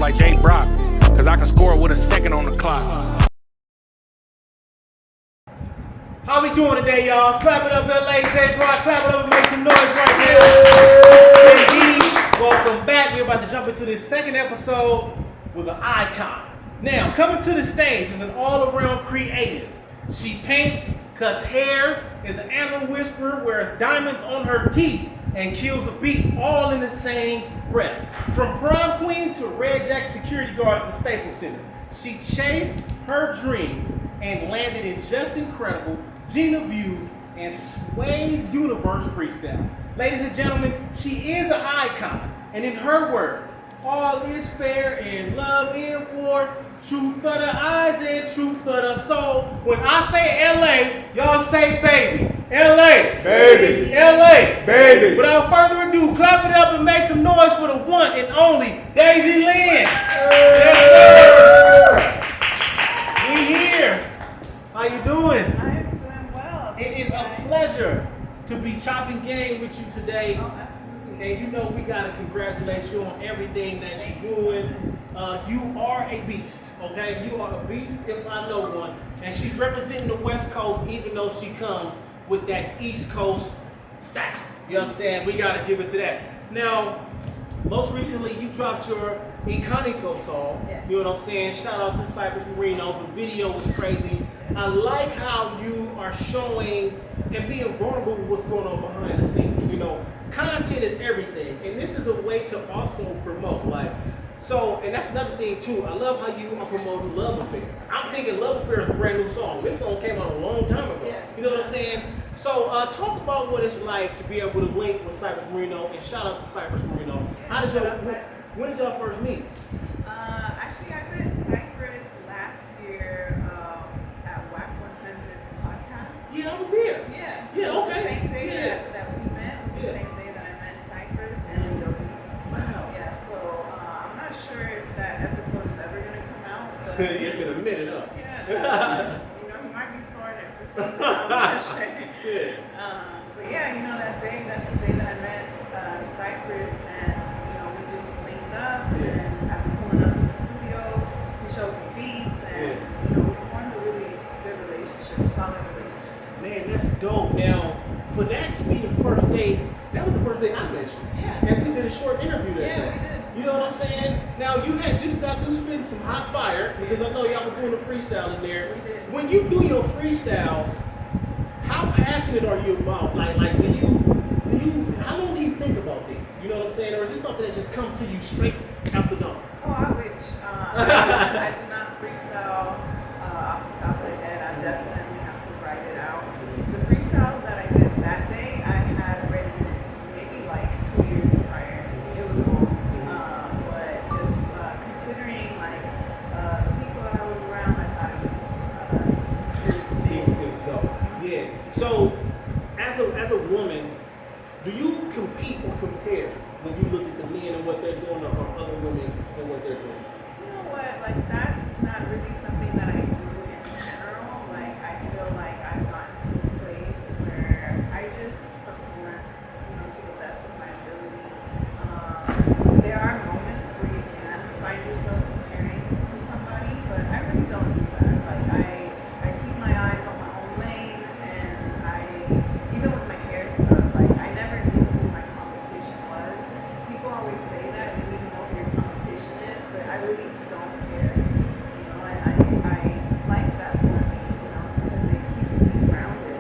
like J.Brock, cause I can score with a second on the clock. How we doing today, y'all? It's Clapitup LA, J.Brock. Clap it up and make some noise right now. Indeed, welcome back. We're about to jump into this second episode with an icon. Now, coming to the stage is an all-around creative. She paints, cuts hair, is an animal whisperer, wears diamonds on her teeth, and kills a beat all in the same breath. From prom queen to red jacket security guard at the Staples Center, she chased her dreams and landed in just incredible Gina Views and Sway's Universe freestyles. Ladies and gentlemen, she is an icon, and in her words, all is fair in love and war, truth of the eyes and truth of the soul. When I say LA, y'all say baby. LA, baby. LA, baby. Without further ado, clap it up and make some noise for the one and only Dazy Lyn. Yes, sir. We here. How you doing? I am doing well. It is a pleasure to be chopping game with you today. Oh, absolutely. And you know we gotta congratulate you on everything that you're doing. You are a beast, okay? You are a beast if I know one. And she's representing the West Coast even though she comes with that East Coast style. You know what I'm saying? We gotta give it to that. Now, most recently you dropped your Iconico song. Yeah. You know what I'm saying? Shout out to Cypress Marino. The video was crazy. I like how you are showing and being vulnerable with what's going on behind the scenes. You know, content is everything, and this is a way to also promote. And that's another thing too. I love how you are promoting Love Affair. I'm thinking Love Affair is a brand new song. This song came out a long time ago. Yeah. You know what I'm saying? So talk about what it's like to be able to link with Cypress Marino, and shout out to Cypress Marino. When did y'all first meet? Actually, I met Cypress last year at WAC 100's podcast. Yeah, I was there. Yeah. Yeah, So okay. The same day Yeah. that we met was the same day that I met Cypress and Yogis. Wow. Yeah, so I'm not sure if that episode is ever going to come out. But It's been a minute, huh? Yeah. He might be storing it for something. I'm not sure. Yeah. But yeah, that's the day that I met Cypress, and we just linked up, and I've been pulling up to the studio. We showed me beats, and we formed a really good relationship, solid relationship. Man, that's dope. Now, for that to be the first day, that was the first day I met you. Yeah. And we did a short interview that day. Yeah, we did. You know what I'm saying? Now, you had just got through spitting some hot fire, because I know y'all was doing a freestyle in there. We did. When you do your freestyles, how passionate are you about? How long do you think about these? You know what I'm saying? Or is this something that just comes to you straight after dawn? Oh, I wish. I do not freestyle off the top of the head. I definitely have to write it out. The freestyle that I did that day, I had written maybe like 2 years prior. It was long. But just considering the people that I was around, I thought it was dope. Yeah. So, as a woman, do you compete or compare when you look at the men and what they're doing, or other women and what they're doing? You know what? That's not really something that I do in general. I feel like I've gotten to a place where I just perform, to the best of my ability. There are moments where you can find yourself comparing to somebody, but I really don't do that. I keep my eyes on my own lane, and even with my hair stuff, I never knew who my competition was. People always say that you need to know who your competition is, but I really don't care. And I like that for me, because it keeps me grounded.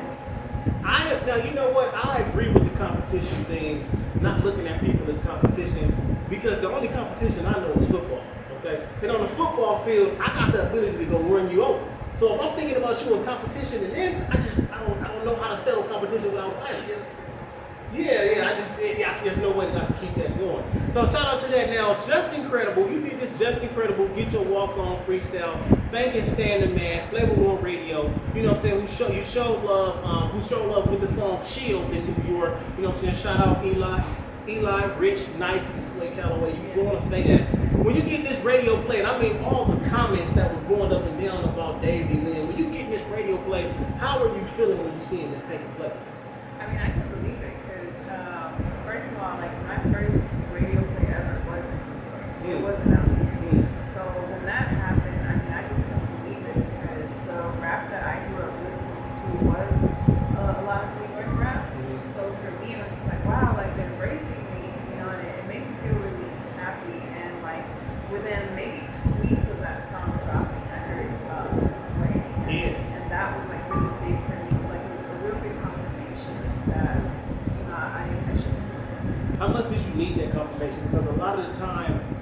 Now, you know what? I agree with the competition thing, not looking at people as competition, because the only competition I know is football, okay? And on the football field, I got the ability to go run you over. So if I'm thinking about you in competition in this, I don't know how to settle competition without violence. There's no way not to keep that going. So shout out to that. Now, Just Incredible, you did this Just Incredible, Get Your Walk On freestyle, Thank and Stand the Man, Flavor War Radio, you know what I'm saying, who showed love with the song Chills in New York, you know what I'm saying, shout out Eli, Rich, Nice, and Slay Calloway, you want to say that. When you get this radio play, and I mean all the comments that was going up and down about Dazy Lyn, when you get this radio play, how are you feeling when you're seeing this taking place? I mean, I can believe it, because first of all, my first radio play ever wasn't New York. It wasn't out here.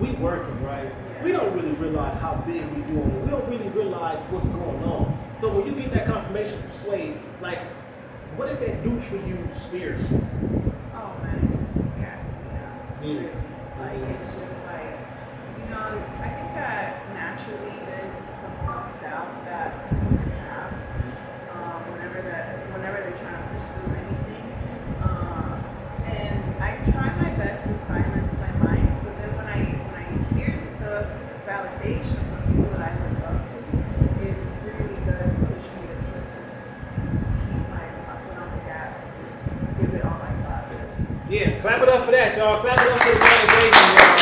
we working, right? We don't really realize how big we doing it. We don't really realize what's going on. So when you get that confirmation from Sway, like, what did that do for you spiritually? Oh man, it just gassed me out. Really. Like it's just like, you know, I think that naturally there's some self-doubt that people can have whenever they're trying to pursue anything. And I try my best to silence my mind, but then when I hear stuff, validation from people that I look up to, it really does push me to just keep my foot on the gas and just give it all I got. Yeah, clap it up for that, y'all. Clap it up for the validation, y'all.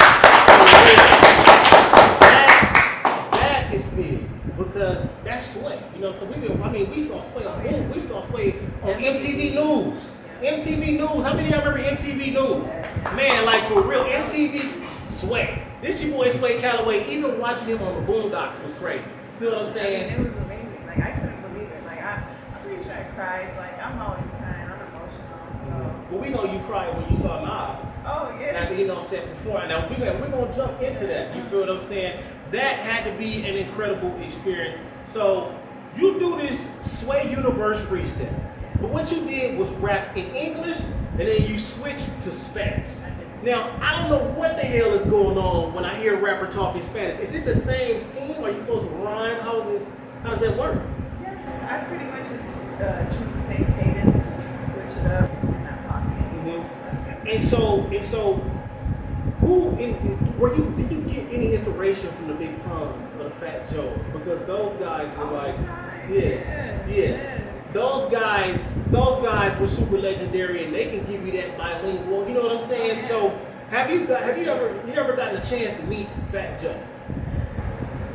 That is big because that's Sway. You know, so we saw Sway on MTV News. MTV News. How many of y'all remember MTV News? Man, like for real, MTV Sway. This your boy Sway Calloway. Even watching him on the Boondocks was crazy. Feel what I'm saying? It was amazing. Like I couldn't believe it. Like I'm pretty sure I cried. Like I'm always crying. I'm emotional. So. Well, we know you cried when you saw Nas. Oh yeah. Now, you know what I'm saying before. Now we're gonna jump into that. You feel what I'm saying? That had to be an incredible experience. So you do this Sway Universe freestyle. But what you did was rap in English, and then you switched to Spanish. Now, I don't know what the hell is going on when I hear a rapper talking Spanish. Is it the same scheme? Are you supposed to rhyme? How does that work? Yeah, I pretty much just choose the same cadence and just switch it up in that pocket. And so, did you get any inspiration from the Big Puns or the Fat Joes? Because those guys were like, yeah. Those guys were super legendary, and they can give you that bilingual. You know what I'm saying? So, have you ever gotten a chance to meet Fat Joe?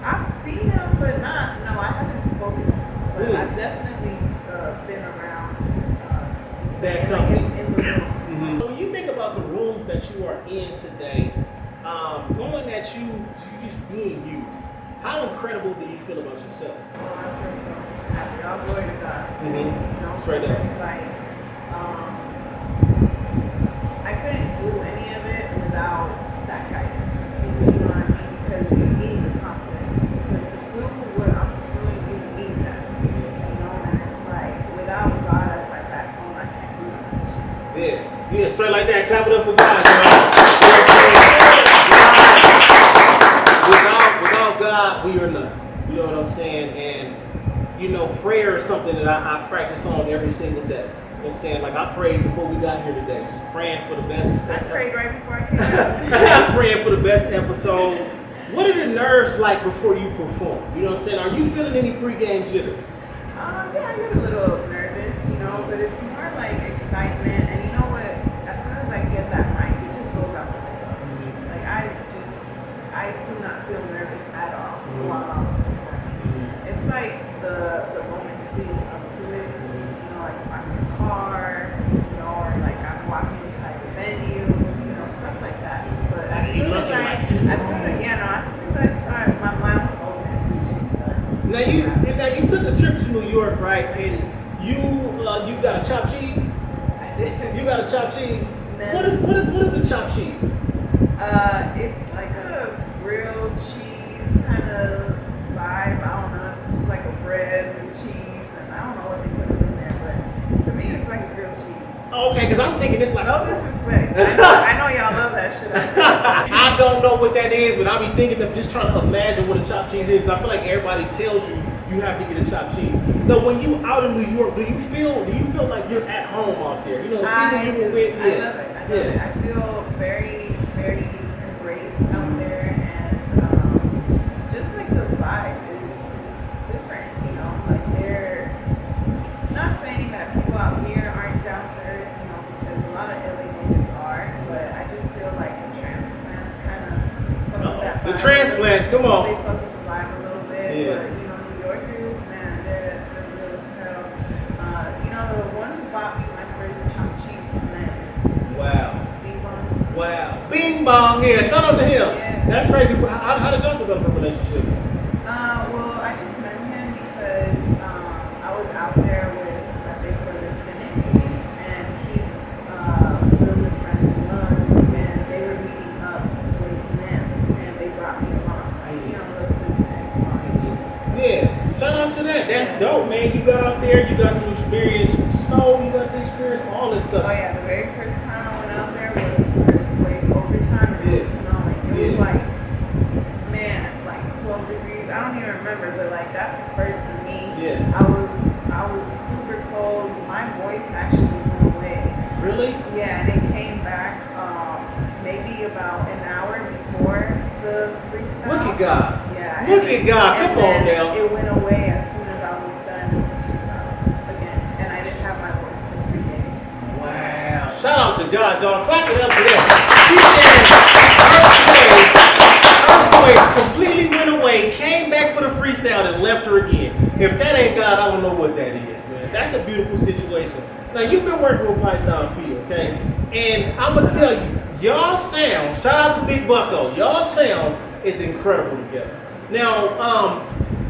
I've seen him, but I haven't spoken to him. But I've definitely been around that company. Like in the room. So when you think about the rooms that you are in today, knowing that you just being you, how incredible do you feel about yourself? Well, I feel so happy. All glory to God. Mm-hmm. You know, Straight up. it's like I couldn't do any of it without that guidance. You know what I mean? Because you need the confidence to pursue what I'm pursuing. You need that. You know, and it's like without God as my backbone, I can't do much. Yeah, straight like that. Clap it up for God, man. Without God, we are nothing. You know what I'm saying? And, you know, prayer is something that I practice on every single day. You know what I'm saying? Like I prayed before we got here today. Just praying for the best. I prayed right before I came out. Praying for the best episode. What are the nerves like before you perform? You know what I'm saying? Are you feeling any pregame jitters? Yeah, I get a little nervous, you know, but it's more like excitement. And you know what? As soon as I get that mic, it just goes out the window. Mm-hmm. Like I do not feel nervous at all while I'm performing. It's like the moments leading up to it. You know, like if I'm in the car, you know, or like I'm walking inside the venue, you know, stuff like that. But as soon as I start, my mind will open. Now you took a trip to New York, right? And you got a chopped cheese. I did. You got a chopped cheese. No. What is a chopped cheese? It's like a grilled cheese kind of vibe. I don't know. It's just like a bread with cheese, and I don't know what they put in there, but to me, it's like a grilled cheese. Oh, okay, because I'm thinking it's like No disrespect. I know y'all love that shit. I don't know what that is, but I'll be thinking of just trying to imagine what a chopped cheese is. I feel like everybody tells you you have to get a chopped cheese. So when you out in New York, do you feel like you're at home out there? You know, I people you were with. I love it. I feel very, very embraced out there, and just like the vibe is different. You know, like they're not saying that people out here aren't down to earth. You know, because a lot of LA natives are, but I just feel like the transplants kind of fuck with that vibe. The transplants, come on. They fuck with the vibe a little bit, Yeah. but you know, New Yorkers, man, they're real as hell. You know, the one who bought me my first chopped cheese was Nez. Wow. Bing Bong. Wow. Bing bong, yeah. Shout out to him. Yeah. That's crazy. How did y'all develop a relationship? Well, I just met him because I was out there with my big brother Cynic, and he's real good friends with Luns, and they were meeting up with Nems, dope, man. You got out there, you got to experience snow, you got to experience all this stuff. Oh yeah, the very first time I went out there was for Sway's overtime and it was snowing. It was like, man, like 12 degrees. I don't even remember, but like that's the first for me. Yeah. I was super cold. My voice actually went away. Really? Yeah, and it came back maybe about an hour before the freestyle. Look at God. Yeah. Look at God. Come on now. It went away as soon as I was done with the freestyle again, and I didn't have my voice for 3 days. Wow. Shout out to God, y'all. Clap it up for that. Her voice completely went away, came back for the freestyle, and left her again. If that ain't God, I don't know what that is, man. That's a beautiful situation. Now, you've been working with Python P, okay? And I'm going to tell you, y'all sound, shout out to Big Bucko, y'all sound is incredible together. Now,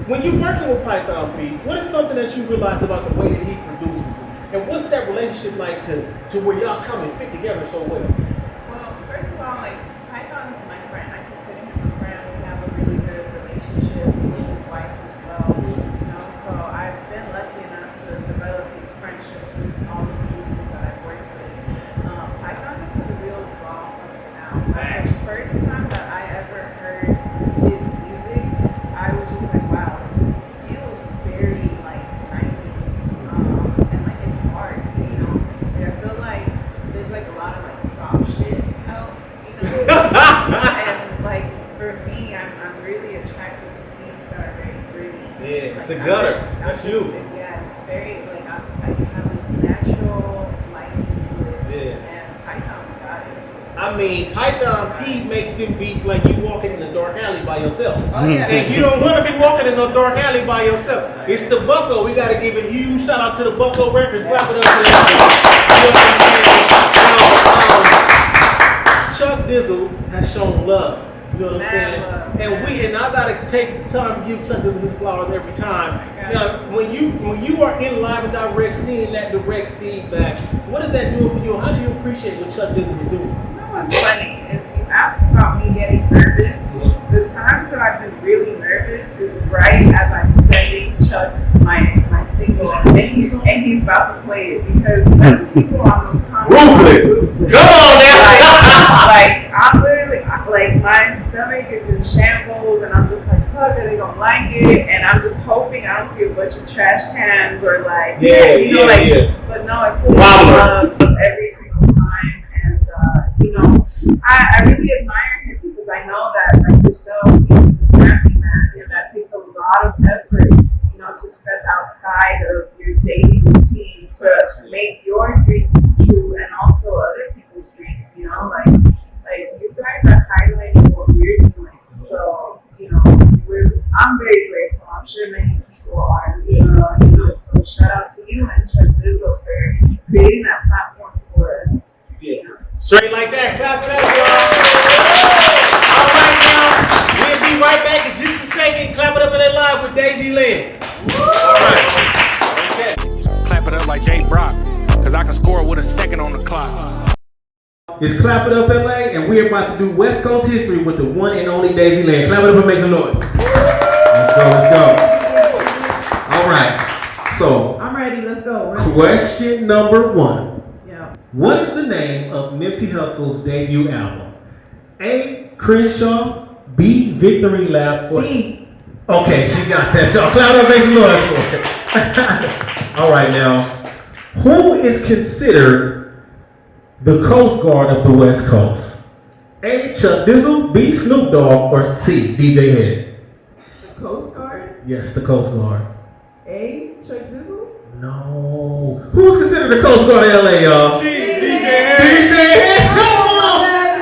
when you're working with Python P, what is something that you realize about the way that he produces it? And what's that relationship like to where y'all come and fit together so well? Well, first of all, like, Python is my friend. I consider him a friend. We have a really good relationship with his wife as well. You know, so I've been lucky enough to develop these friendships with all the producers that I've worked with. Python just has a real draw from his sound. Like, the first time that I ever heard his music, I was just like, wow, this feels very like 90s, and like it's hard, you know. And I feel like there's like a lot of like soft shit out, you know. And like for me, I'm really attracted to beats that are very gritty. Yeah, it's Like, the gutter. That's you. Yeah, it's very like I have this natural liking to it. Yeah. And Python got it. I mean, Python P makes them beats like you walking in a dark alley by yourself. Oh yeah. And you don't want to be walking in no dark alley by yourself. It's the Bucko. We got to give a huge shout out to the Bucko Records. Clap it up for that. You know what I'm saying? Now, Chuck Dizzle has shown love. You know what I'm saying? And I gotta take time to give Chuck Dizzle his flowers every time. Okay. Now, when you are in live and direct, seeing that direct feedback, what is that doing for you? How do you appreciate what Chuck Dizzle is doing? What's funny is you asked about me getting nervous. The times that I've been really nervous is right as I'm sending Chuck my single and he's about to play it because the people on those comments Ruthless. Come on now. like I'm literally like my stomach is in shambles and I'm just like, fuck, are they gonna like it? And I'm just hoping I don't see a bunch of trash cans or like but no, it's love every single time. And you know, I really admire him because I know that like yourself, he's a family man, and that takes a lot of effort, you know, to step outside of your daily routine to make your dreams come true and also other people's dreams, you know, like you guys are highlighting what we're doing. So, you know, I'm very grateful. I'm sure many people are as well, you know, so shout out to you and Chuck Dizzle for creating that platform for us. Yeah. Straight like that. Clap it up, y'all. All right, now, we'll be right back in just a second. Clap it up in that live with Dazy Lyn. All right. Okay. Clap it up like J.Brock, cause I can score with a second on the clock. It's Clap It Up LA, and we're about to do West Coast history with the one and only Dazy Lyn. Clap it up and make some noise. Let's go. All right. So, I'm ready. Let's go. question number 1. Yeah. What is the name of Nipsey Hussle's debut album? A. Crenshaw, B. Victory Lap, or B. Okay, she got that. Y'all clap it up, make some noise for it. All right, now, who is considered the Coast Guard of the West Coast? A. Chuck Dizzle, B. Snoop Dogg, or C. DJ Head? The Coast Guard. Yes, the Coast Guard. A. Chuck Dizzle. No. Who's considered the Coast Guard of LA, y'all? DJ Head. DJ Head. Oh, my bad.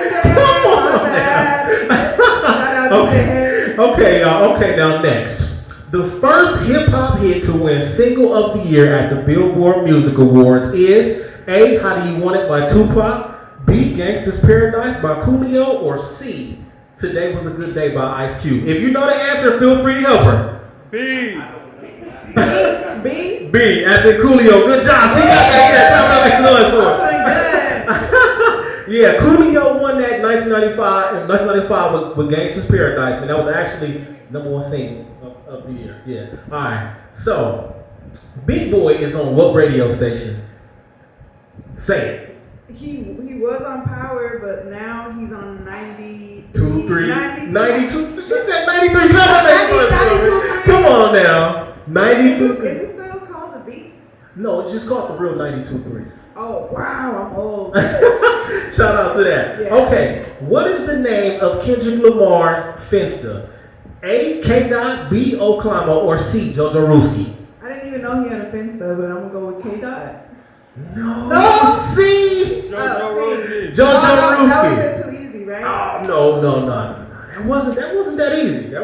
Shout out to the head. Okay, y'all. Okay, now next. The first hip-hop hit to win Single of the Year at the Billboard Music Awards is A. How Do You Want It by Tupac, B. Gangsta's Paradise by Coolio, or C. Today Was a Good Day by Ice Cube. If you know the answer, feel free to help her. B. B. B. As in Coolio. Good job. She got that. Yeah, I'm doing good. yeah, Coolio won that in 1995 with Gangsta's Paradise, and that was actually #1 single of the year. Yeah. All right. So, Big Boy is on what radio station? Say it. He was on Power, but now he's on 92. 92. She said 93. Come on now. 92. Is it still called The Beat? No, it's just called the real 92.3. Oh, wow, I'm old. Shout out to that. Yeah. Okay, what is the name of Kendrick Lamar's Finsta? A. K-Dot, B. Oklahoma, or C. Jojo Ruski? I didn't even know he had a Finsta, but I'm going to go with K-Dot. No. C. Jojo Jojo That would Ruski. have been too easy, right? Oh, no. That wasn't that easy.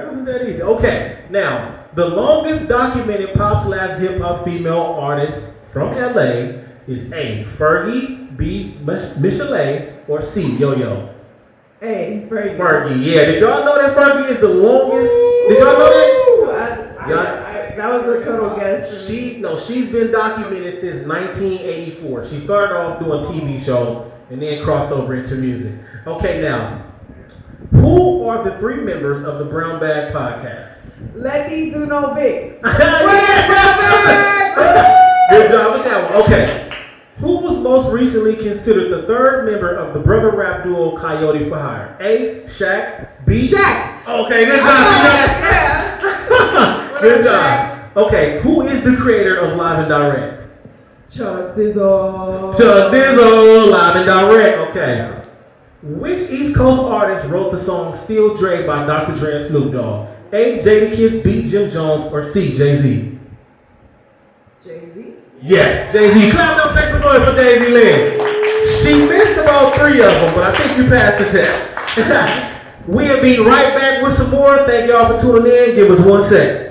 Okay, now, the longest documented pop/hip-hop female artist from LA is A. Fergie, B. Michelet, or C. Yo-Yo? A. Fergie. Fergie, yeah. Did y'all know that Fergie is the longest? Did y'all know that? That was a total guess. For me. She's been documented since 1984. She started off doing TV shows and then crossed over into music. Okay, now, who are the three members of the Brown Bag Podcast? Letty do no big. Good job with that one. Okay. Who was most recently considered the third member of the brother rap duo Coyote for Hire? A. Shaq. B. Shaq. Okay, good job. Yeah. Good job. Okay, who is the creator of Live and Direct? Chuck Dizzle. Chuck Dizzle, Live and Direct. Okay. Which East Coast artist wrote the song Still Dre by Dr. Dre and Snoop Dogg? A. Jadakiss, B. Jim Jones, or C. Jay-Z? Jay-Z. Yes, Jay-Z. Clap up, make some noise for Dazy Lyn. She missed about 3 of them, but I think you passed the test. We'll be right back with some more. Thank y'all for tuning in. Give us 1 second.